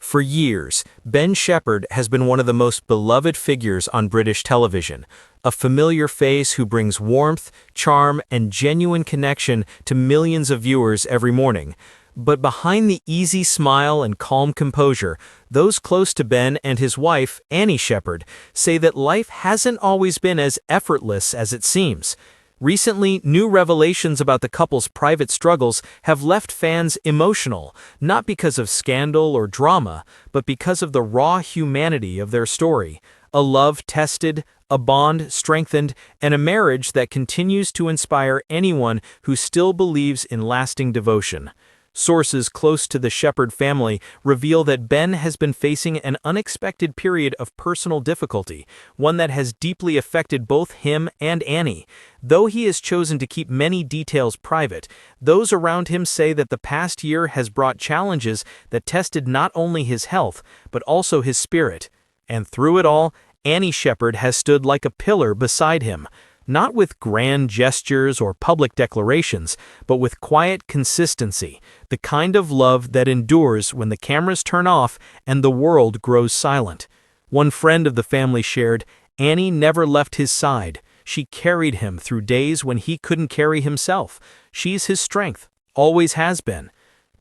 For years, Ben Shepherd has been one of the most beloved figures on British television, a familiar face who brings warmth, charm, and genuine connection to millions of viewers every morning. But behind the easy smile and calm composure, those close to Ben and his wife, Annie Shepherd, say that life hasn't always been as effortless as it seems. Recently, new revelations about the couple's private struggles have left fans emotional, not because of scandal or drama, but because of the raw humanity of their story. A love tested, a bond strengthened, and a marriage that continues to inspire anyone who still believes in lasting devotion. Sources close to the Shepherd family reveal that Ben has been facing an unexpected period of personal difficulty, one that has deeply affected both him and Annie. Though he has chosen to keep many details private, those around him say that the past year has brought challenges that tested not only his health, but also his spirit. And through it all, Annie Shepherd has stood like a pillar beside him. Not with grand gestures or public declarations, but with quiet consistency, the kind of love that endures when the cameras turn off and the world grows silent. One friend of the family shared, "Annie never left his side. She carried him through days when he couldn't carry himself. She's his strength, always has been."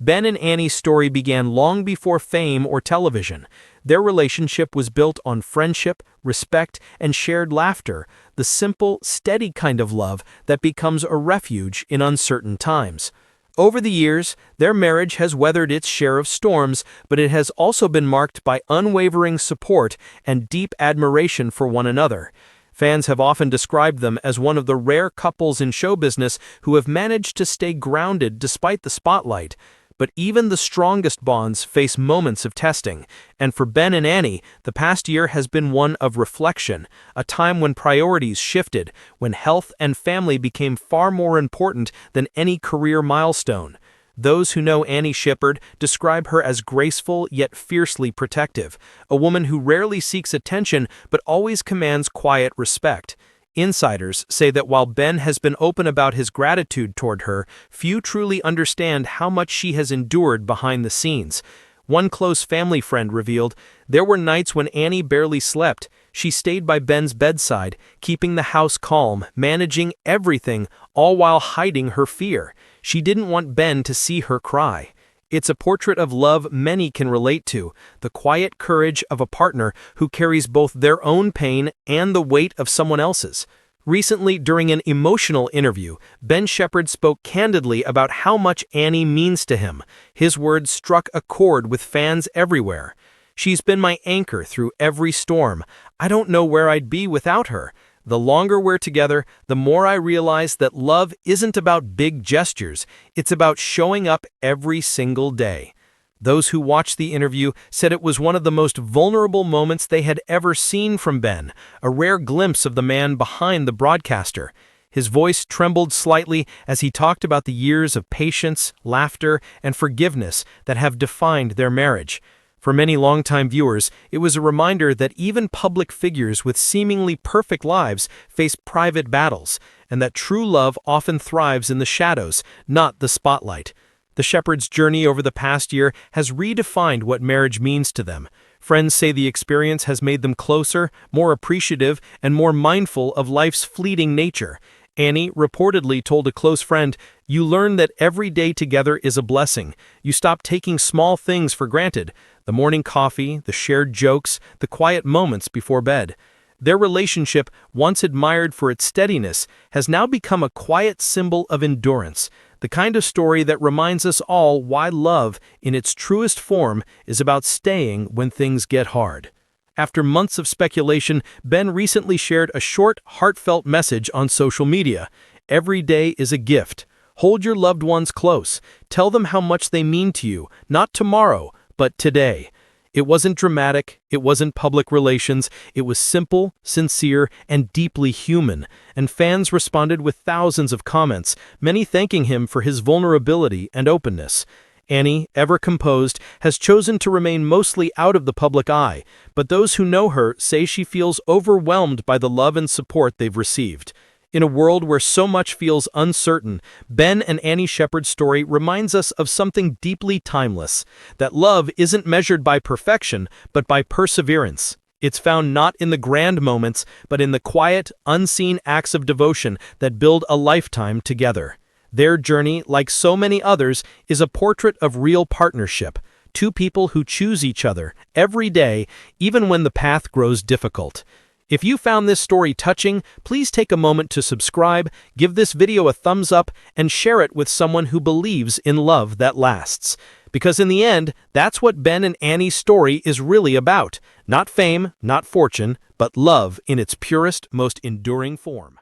Ben and Annie's story began long before fame or television. Their relationship was built on friendship, respect, and shared laughter, the simple, steady kind of love that becomes a refuge in uncertain times. Over the years, their marriage has weathered its share of storms, but it has also been marked by unwavering support and deep admiration for one another. Fans have often described them as one of the rare couples in show business who have managed to stay grounded despite the spotlight. But even the strongest bonds face moments of testing, and for Ben and Annie, the past year has been one of reflection, a time when priorities shifted, when health and family became far more important than any career milestone. Those who know Annie Shepherd describe her as graceful yet fiercely protective, a woman who rarely seeks attention but always commands quiet respect. Insiders say that while Ben has been open about his gratitude toward her, few truly understand how much she has endured behind the scenes. One close family friend revealed, "There were nights when Annie barely slept. She stayed by Ben's bedside, keeping the house calm, managing everything, all while hiding her fear. She didn't want Ben to see her cry." It's a portrait of love many can relate to, the quiet courage of a partner who carries both their own pain and the weight of someone else's. Recently, during an emotional interview, Ben Shepherd spoke candidly about how much Annie means to him. His words struck a chord with fans everywhere. "She's been my anchor through every storm. I don't know where I'd be without her. The longer we're together, the more I realize that love isn't about big gestures, it's about showing up every single day." Those who watched the interview said it was one of the most vulnerable moments they had ever seen from Ben, a rare glimpse of the man behind the broadcaster. His voice trembled slightly as he talked about the years of patience, laughter, and forgiveness that have defined their marriage. For many longtime viewers, it was a reminder that even public figures with seemingly perfect lives face private battles, and that true love often thrives in the shadows, not the spotlight. The Shepherd's journey over the past year has redefined what marriage means to them. Friends say the experience has made them closer, more appreciative, and more mindful of life's fleeting nature. Annie reportedly told a close friend, "You learn that every day together is a blessing. You stop taking small things for granted. The morning coffee, the shared jokes, the quiet moments before bed." Their relationship, once admired for its steadiness, has now become a quiet symbol of endurance, the kind of story that reminds us all why love, in its truest form, is about staying when things get hard. After months of speculation, Ben recently shared a short, heartfelt message on social media. "Every day is a gift. Hold your loved ones close. Tell them how much they mean to you, not tomorrow, but today." It wasn't dramatic, it wasn't public relations, it was simple, sincere, and deeply human, and fans responded with thousands of comments, many thanking him for his vulnerability and openness. Annie, ever composed, has chosen to remain mostly out of the public eye, but those who know her say she feels overwhelmed by the love and support they've received. In a world where so much feels uncertain, Ben and Annie Shepard's story reminds us of something deeply timeless, that love isn't measured by perfection, but by perseverance. It's found not in the grand moments, but in the quiet, unseen acts of devotion that build a lifetime together. Their journey, like so many others, is a portrait of real partnership, two people who choose each other every day, even when the path grows difficult. If you found this story touching, please take a moment to subscribe, give this video a thumbs up, and share it with someone who believes in love that lasts. Because in the end, that's what Ben and Annie's story is really about. Not fame, not fortune, but love in its purest, most enduring form.